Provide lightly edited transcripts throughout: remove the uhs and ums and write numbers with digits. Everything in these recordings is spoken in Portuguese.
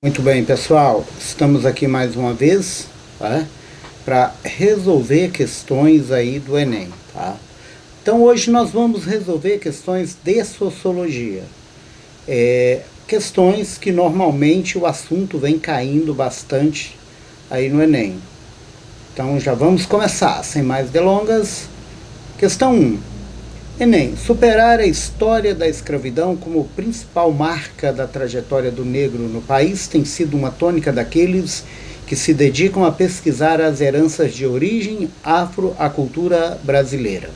Muito bem, pessoal, estamos aqui mais uma vez, tá? Para resolver questões aí do Enem, tá? Então hoje nós vamos resolver questões de sociologia, questões que normalmente o assunto vem caindo bastante aí no Enem. Então já vamos começar, sem mais delongas. Questão 1. Enem, superar a história da escravidão como principal marca da trajetória do negro no país tem sido uma tônica daqueles que se dedicam a pesquisar as heranças de origem afro à cultura brasileira.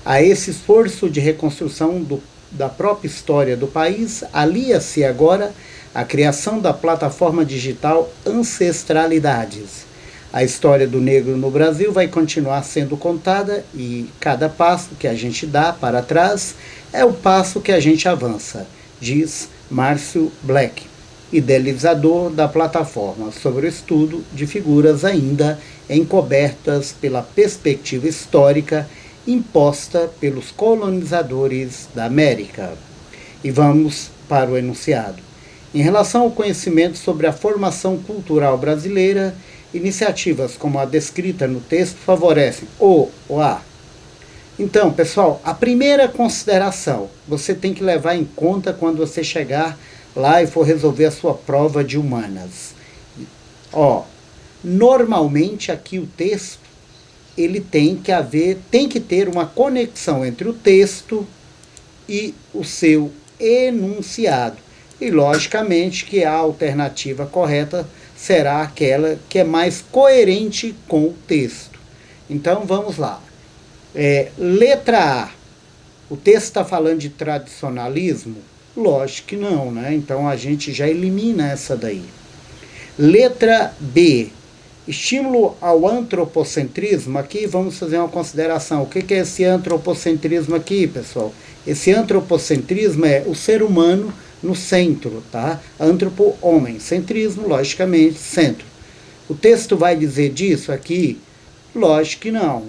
A esse esforço de reconstrução da própria história do país, alia-se agora a criação da plataforma digital Ancestralidades. A história do negro no Brasil vai continuar sendo contada e cada passo que a gente dá para trás é o passo que a gente avança, diz Márcio Black, idealizador da plataforma, sobre o estudo de figuras ainda encobertas pela perspectiva histórica imposta pelos colonizadores da América. E vamos para o enunciado. Em relação ao conhecimento sobre a formação cultural brasileira, iniciativas como a descrita no texto favorecem o A. Então, pessoal, a primeira consideração você tem que levar em conta quando você chegar lá e for resolver a sua prova de humanas. Normalmente aqui o texto ele tem que ter uma conexão entre o texto e o seu enunciado. E logicamente que a alternativa correta será aquela que é mais coerente com o texto. Então vamos lá. Letra A. O texto está falando de tradicionalismo? Lógico que não, né? Então a gente já elimina essa daí. Letra B. Estímulo ao antropocentrismo. Aqui vamos fazer uma consideração. O que é esse antropocentrismo aqui, pessoal? Esse antropocentrismo é o ser humano no centro, tá? Antropo, homem. Centrismo, logicamente, centro. O texto vai dizer disso aqui? Lógico que não.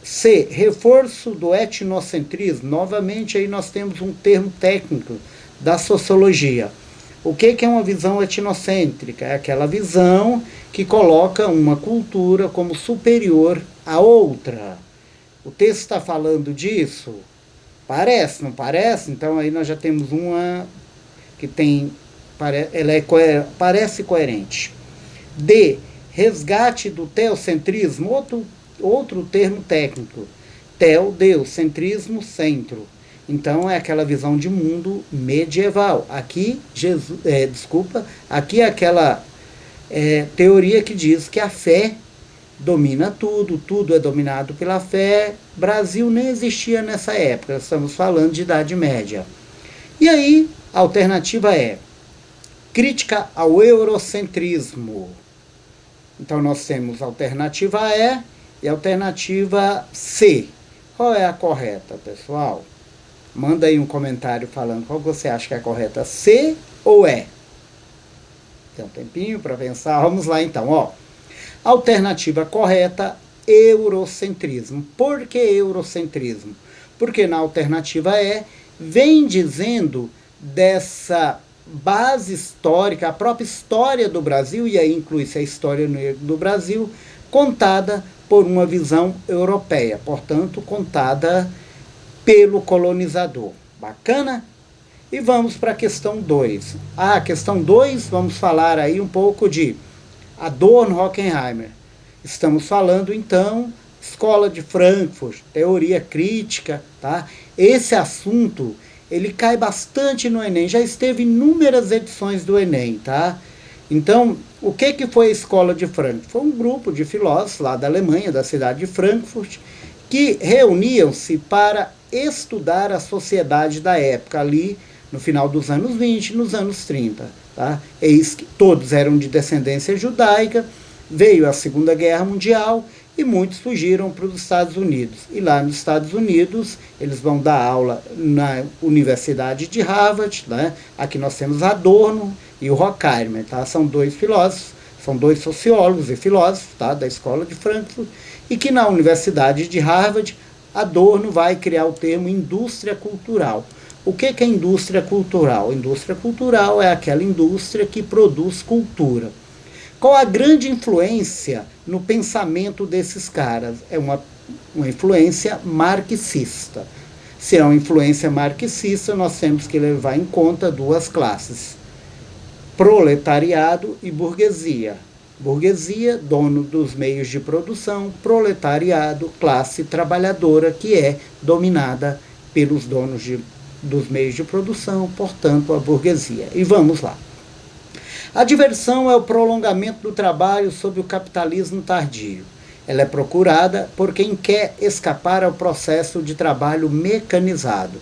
C. Reforço do etnocentrismo. Novamente, aí nós temos um termo técnico da sociologia. O que é uma visão etnocêntrica? É aquela visão que coloca uma cultura como superior à outra. O texto está falando disso? Parece, não parece? Então aí nós já temos uma que tem, parece coerente. D. Resgate do teocentrismo, outro termo técnico. Teo, Deus, centrismo, centro. Então é aquela visão de mundo medieval. Aqui, aqui é aquela teoria que diz que a fé domina tudo, tudo é dominado pela fé. Brasil nem existia nessa época, estamos falando de Idade Média. E aí, a alternativa é crítica ao eurocentrismo. Então nós temos a alternativa E e a alternativa C. Qual é a correta, pessoal? Manda aí um comentário falando qual você acha que é a correta, C ou E. Tem um tempinho para pensar, vamos lá então, Alternativa correta, eurocentrismo. Por que eurocentrismo? Porque na alternativa E, vem dizendo dessa base histórica, a própria história do Brasil, e aí inclui-se a história do Brasil, contada por uma visão europeia, portanto, contada pelo colonizador. Bacana? E vamos para a questão 2. A questão 2, vamos falar aí um pouco de Adorno, Horkheimer. Estamos falando, então, Escola de Frankfurt, teoria crítica, tá? Esse assunto, ele cai bastante no Enem, já esteve em inúmeras edições do Enem, tá? Então, o que foi a Escola de Frankfurt? Foi um grupo de filósofos lá da Alemanha, da cidade de Frankfurt, que reuniam-se para estudar a sociedade da época, ali no final dos anos 20, nos anos 30. Tá? Eis que todos eram de descendência judaica, veio a Segunda Guerra Mundial e muitos fugiram para os Estados Unidos. E lá nos Estados Unidos, eles vão dar aula na Universidade de Harvard, né? Aqui nós temos Adorno e o Horkheimer, tá? São dois filósofos, são dois sociólogos e filósofos, tá? Da Escola de Frankfurt, e que na Universidade de Harvard, Adorno vai criar o termo indústria cultural. O que é indústria cultural? Indústria cultural é aquela indústria que produz cultura. Qual a grande influência no pensamento desses caras? É uma influência marxista. Se é uma influência marxista, nós temos que levar em conta duas classes: proletariado e burguesia. Burguesia, dono dos meios de produção; proletariado, classe trabalhadora, que é dominada pelos donos dos meios de produção, portanto, a burguesia. E vamos lá. A diversão é o prolongamento do trabalho sob o capitalismo tardio. Ela é procurada por quem quer escapar ao processo de trabalho mecanizado.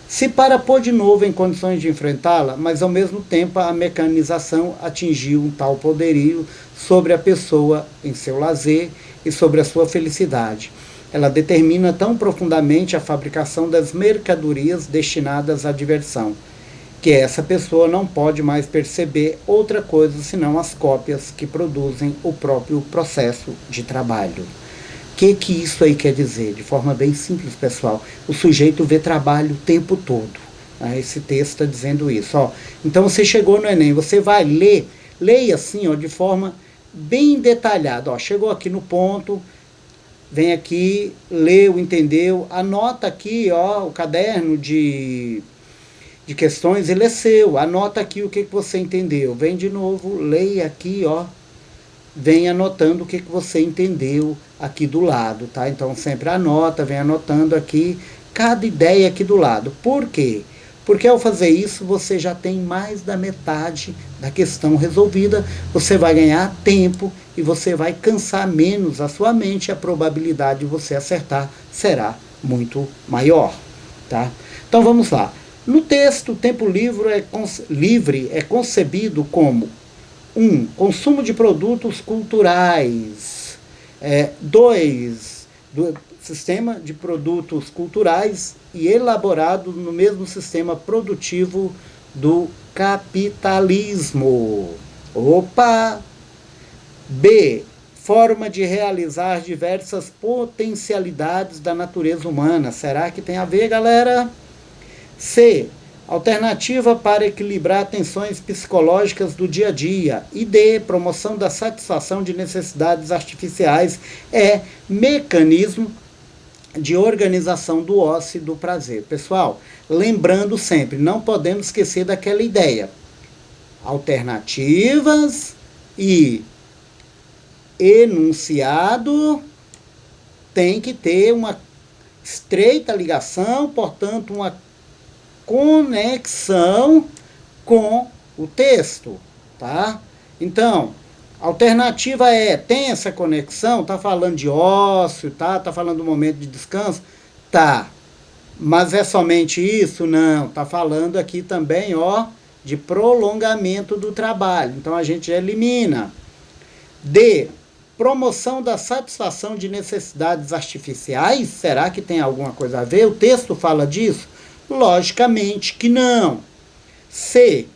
Se para pôr de novo em condições de enfrentá-la, mas ao mesmo tempo a mecanização atingiu um tal poderio sobre a pessoa em seu lazer e sobre a sua felicidade. Ela determina tão profundamente a fabricação das mercadorias destinadas à diversão, que essa pessoa não pode mais perceber outra coisa senão as cópias que produzem o próprio processo de trabalho. O que isso aí quer dizer? De forma bem simples, pessoal. O sujeito vê trabalho o tempo todo. Esse texto está dizendo isso. Então você chegou no Enem, você vai ler, leia assim, de forma bem detalhada. Chegou aqui no ponto, vem aqui, leu, entendeu, anota aqui o caderno de questões, ele é seu, anota aqui o que você entendeu, vem de novo, leia aqui, vem anotando o que você entendeu aqui do lado, tá? Então sempre anota, vem anotando aqui cada ideia aqui do lado. Por quê? Porque ao fazer isso você já tem mais da metade da questão resolvida, você vai ganhar tempo e você vai cansar menos a sua mente, a probabilidade de você acertar será muito maior, tá? Então vamos lá. No texto, o tempo livre é concebido como 1. Consumo de produtos culturais. 2. Sistema de produtos culturais e elaborado no mesmo sistema produtivo do capitalismo. Opa! B. Forma de realizar diversas potencialidades da natureza humana. Será que tem a ver, galera? C. Alternativa para equilibrar tensões psicológicas do dia a dia. E D. Promoção da satisfação de necessidades artificiais é mecanismo de organização do ócio e do prazer. Pessoal, lembrando sempre, não podemos esquecer daquela ideia. Alternativas e enunciado tem que ter uma estreita ligação, portanto, uma conexão com o texto, tá? Então, alternativa tem essa conexão, tá falando de ócio, tá falando do momento de descanso, tá, mas é somente isso? Não, tá falando aqui também, de prolongamento do trabalho, então a gente elimina. D, promoção da satisfação de necessidades artificiais, será que tem alguma coisa a ver? O texto fala disso? Logicamente que não. C.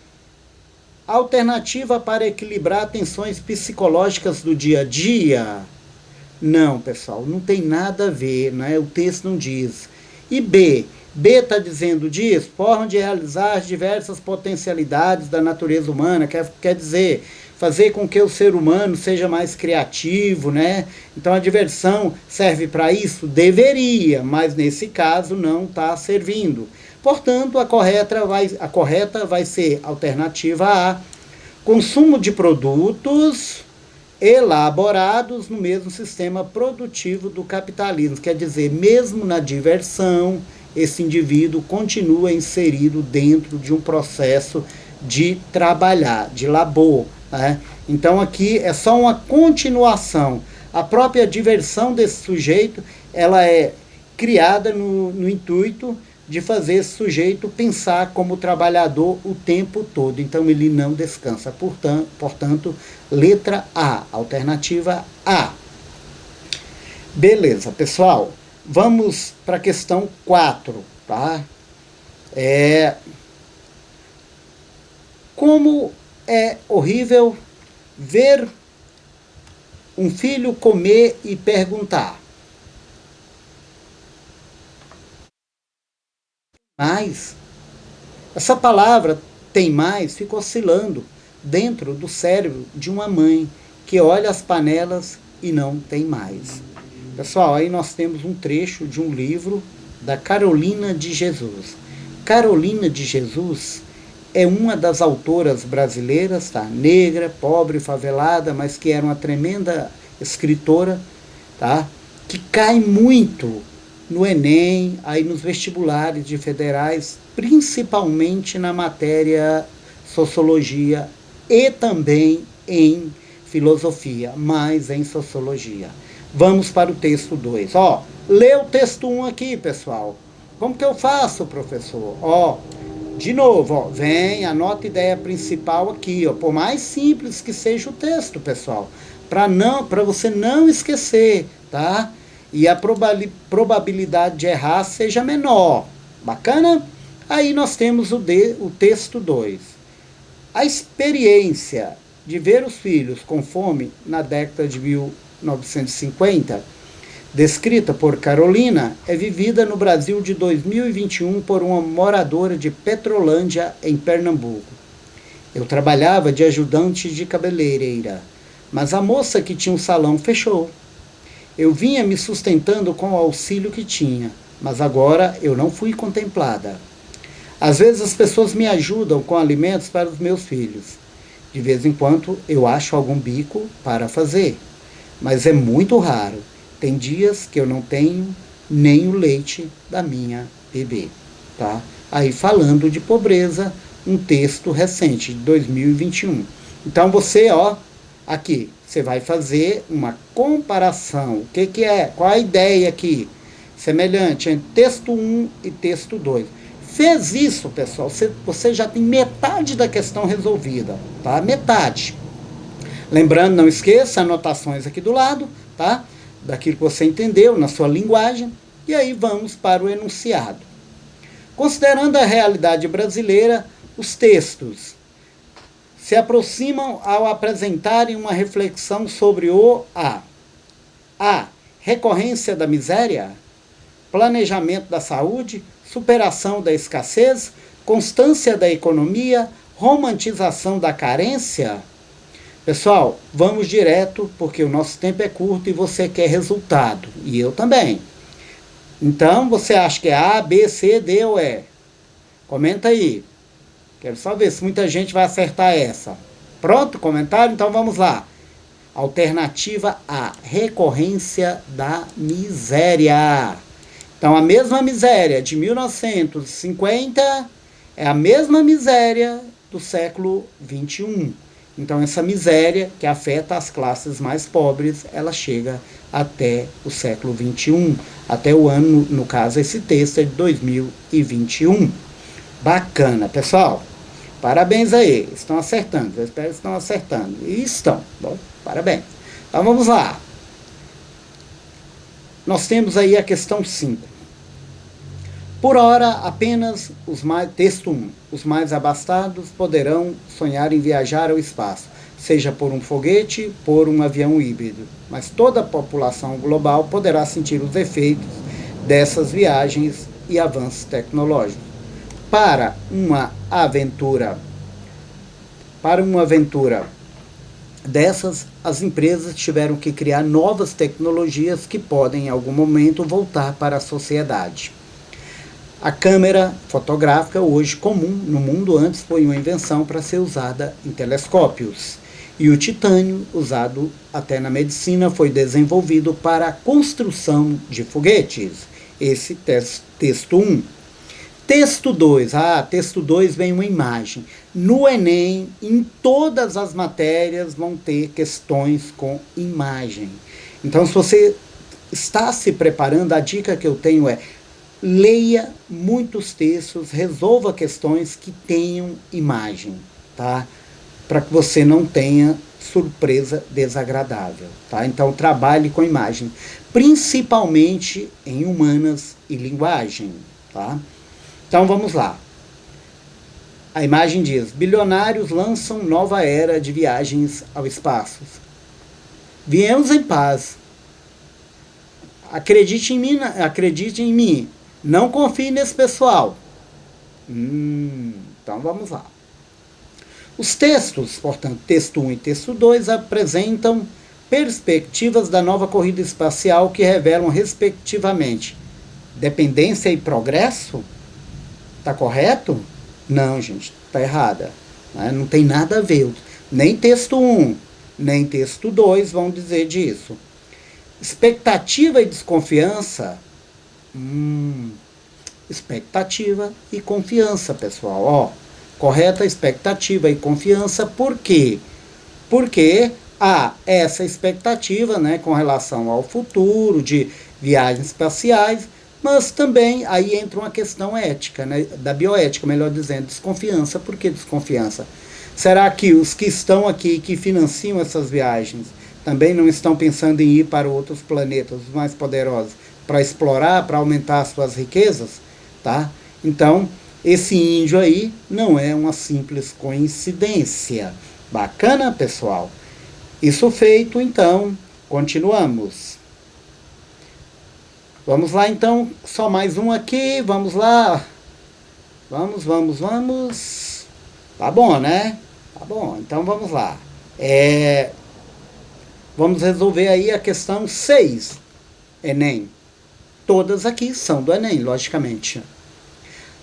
Alternativa para equilibrar tensões psicológicas do dia a dia? Não, pessoal, não tem nada a ver, o texto não diz. E B. B está dizendo disso, forma de realizar diversas potencialidades da natureza humana, quer dizer, fazer com que o ser humano seja mais criativo, Então a diversão serve para isso? Deveria, mas nesse caso não está servindo. Portanto, a correta vai ser alternativa A, consumo de produtos elaborados no mesmo sistema produtivo do capitalismo. Quer dizer, mesmo na diversão, esse indivíduo continua inserido dentro de um processo de trabalhar, de labor. Então aqui é só uma continuação. A própria diversão desse sujeito, ela é criada no intuito de fazer esse sujeito pensar como trabalhador o tempo todo. Então ele não descansa. Portanto, letra A, alternativa A. Beleza, pessoal. Vamos para a questão 4, tá? Como é horrível ver um filho comer e perguntar: mais. Essa palavra tem mais fica oscilando dentro do cérebro de uma mãe que olha as panelas e não tem mais. Pessoal, aí nós temos um trecho de um livro da Carolina de Jesus. Carolina de Jesus é uma das autoras brasileiras, tá? Negra, pobre, favelada, mas que era uma tremenda escritora, tá? Que cai muito no Enem, aí nos vestibulares de federais, principalmente na matéria sociologia e também em filosofia, mas em sociologia. Vamos para o texto 2. Ó, lê o texto 1 aqui, pessoal. Como que eu faço, professor? Ó, de novo, ó, vem, anota a ideia principal aqui, ó, por mais simples que seja o texto, pessoal, para você não esquecer, tá? E a probabilidade de errar seja menor. Bacana? Aí nós temos o texto 2. A experiência de ver os filhos com fome na década de 1950, descrita por Carolina, é vivida no Brasil de 2021 por uma moradora de Petrolândia, em Pernambuco. Eu trabalhava de ajudante de cabeleireira, mas a moça que tinha um salão fechou. Eu vinha me sustentando com o auxílio que tinha, mas agora eu não fui contemplada. Às vezes as pessoas me ajudam com alimentos para os meus filhos. De vez em quando eu acho algum bico para fazer, mas é muito raro. Tem dias que eu não tenho nem o leite da minha bebê, tá? Aí falando de pobreza, um texto recente, de 2021. Então você, ó, aqui, você vai fazer uma comparação. O que é? Qual a ideia aqui? Semelhante entre texto 1 e texto 2. Fez isso, pessoal, você já tem metade da questão resolvida, tá? Metade. Lembrando, não esqueça, anotações aqui do lado, tá? Daquilo que você entendeu na sua linguagem. E aí vamos para o enunciado. Considerando a realidade brasileira, os textos se aproximam ao apresentarem uma reflexão sobre o A. Recorrência da miséria, planejamento da saúde, superação da escassez, constância da economia, romantização da carência. Pessoal, vamos direto, porque o nosso tempo é curto e você quer resultado. E eu também. Então, você acha que é A, B, C, D ou E? Comenta aí. Quero só ver se muita gente vai acertar essa. Pronto? Comentário? Então vamos lá. Alternativa A. Recorrência da miséria. Então, a mesma miséria de 1950 é a mesma miséria do século 21. Então, essa miséria que afeta as classes mais pobres, ela chega até o século 21, até o ano, no caso, esse texto é de 2021. Bacana, pessoal. Parabéns aí, estão acertando. Eu espero que estão acertando. E estão. Bom, parabéns. Então, vamos lá. Nós temos aí a questão 5. Por hora, apenas texto 1. Os mais abastados poderão sonhar em viajar ao espaço, seja por um foguete, por um avião híbrido. Mas toda a população global poderá sentir os efeitos dessas viagens e avanços tecnológicos. Para uma aventura dessas, as empresas tiveram que criar novas tecnologias que podem, em algum momento, voltar para a sociedade. A câmera fotográfica, hoje comum no mundo, antes foi uma invenção para ser usada em telescópios. E o titânio, usado até na medicina, foi desenvolvido para a construção de foguetes. Esse texto 1. Texto 2. Texto 2 vem uma imagem. No Enem, em todas as matérias, vão ter questões com imagem. Então, se você está se preparando, a dica que eu tenho é: leia muitos textos, resolva questões que tenham imagem, tá? Para que você não tenha surpresa desagradável, tá? Então, trabalhe com imagem, principalmente em humanas e linguagem, tá? Então, vamos lá. A imagem diz: bilionários lançam nova era de viagens ao espaço. Viemos em paz. Acredite em mim, não confie nesse pessoal. Então vamos lá. Os textos, portanto, texto 1 e texto 2, apresentam perspectivas da nova corrida espacial que revelam, respectivamente, dependência e progresso? Tá correto? Não, gente, tá errada. Não tem nada a ver. Nem texto 1, nem texto 2 vão dizer disso. Expectativa e desconfiança. Expectativa e confiança, pessoal. Ó, correta expectativa e confiança. Por quê? Porque há essa expectativa, né, com relação ao futuro, de viagens espaciais, mas também aí entra uma questão ética, né, da bioética, melhor dizendo, desconfiança. Por que desconfiança? Será que os que estão aqui, que financiam essas viagens, também não estão pensando em ir para outros planetas mais poderosos para explorar, para aumentar as suas riquezas? Tá? Então, esse índio aí não é uma simples coincidência. Bacana, pessoal? Isso feito, então, continuamos. Vamos lá, então, só mais um aqui, vamos lá. Vamos. Tá bom, né? Tá bom, então vamos lá. Vamos resolver aí a questão 6, Enem. Todas aqui são do Enem, logicamente.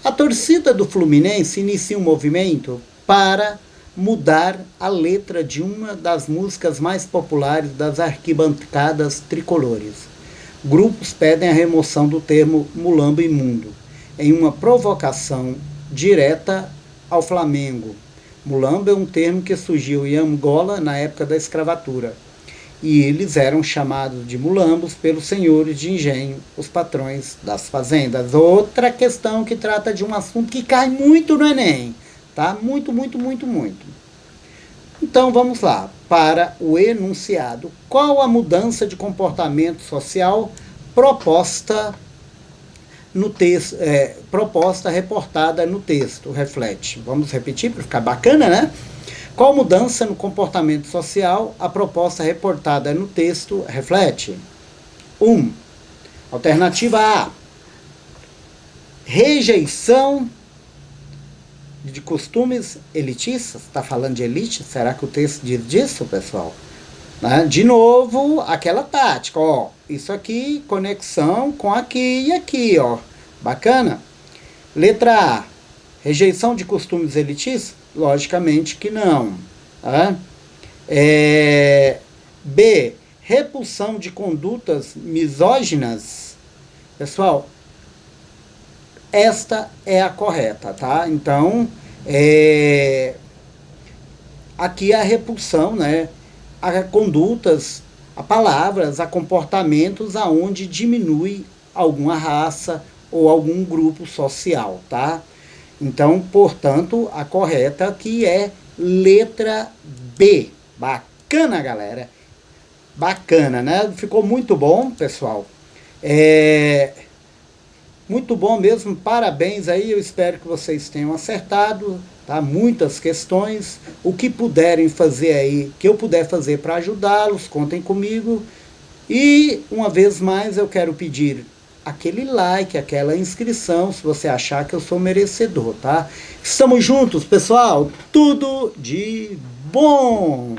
A torcida do Fluminense inicia um movimento para mudar a letra de uma das músicas mais populares das arquibancadas tricolores. Grupos pedem a remoção do termo mulambo imundo, em uma provocação direta ao Flamengo. Mulambo é um termo que surgiu em Angola na época da escravatura, e eles eram chamados de mulambos pelos senhores de engenho, os patrões das fazendas. Outra questão que trata de um assunto que cai muito no Enem, tá? Muito. Então vamos lá, para o enunciado. Qual a mudança de comportamento social proposta no texto, reportada no texto? Reflete. Vamos repetir para ficar bacana, né? Qual mudança no comportamento social a proposta reportada no texto reflete? 1. Alternativa A. Rejeição de costumes elitistas. Está falando de elite? Será que o texto diz disso, pessoal? De novo, aquela tática. Ó, isso aqui, conexão com aqui e aqui. Ó. Bacana? Letra A. Rejeição de costumes elitistas? Logicamente que não. Tá? B. Repulsão de condutas misóginas. Pessoal, esta é a correta, tá? Então, aqui a repulsão, né? A condutas, a palavras, a comportamentos aonde diminui alguma raça ou algum grupo social, tá? Então, portanto, a correta aqui é letra B. Bacana, galera. Bacana, né? Ficou muito bom, pessoal. Muito bom mesmo. Parabéns aí. Eu espero que vocês tenham acertado, tá? Muitas questões. O que puderem fazer aí, que eu puder fazer para ajudá-los, contem comigo. E, uma vez mais, eu quero pedir aquele like, aquela inscrição, se você achar que eu sou merecedor, tá? Estamos juntos, pessoal. Tudo de bom!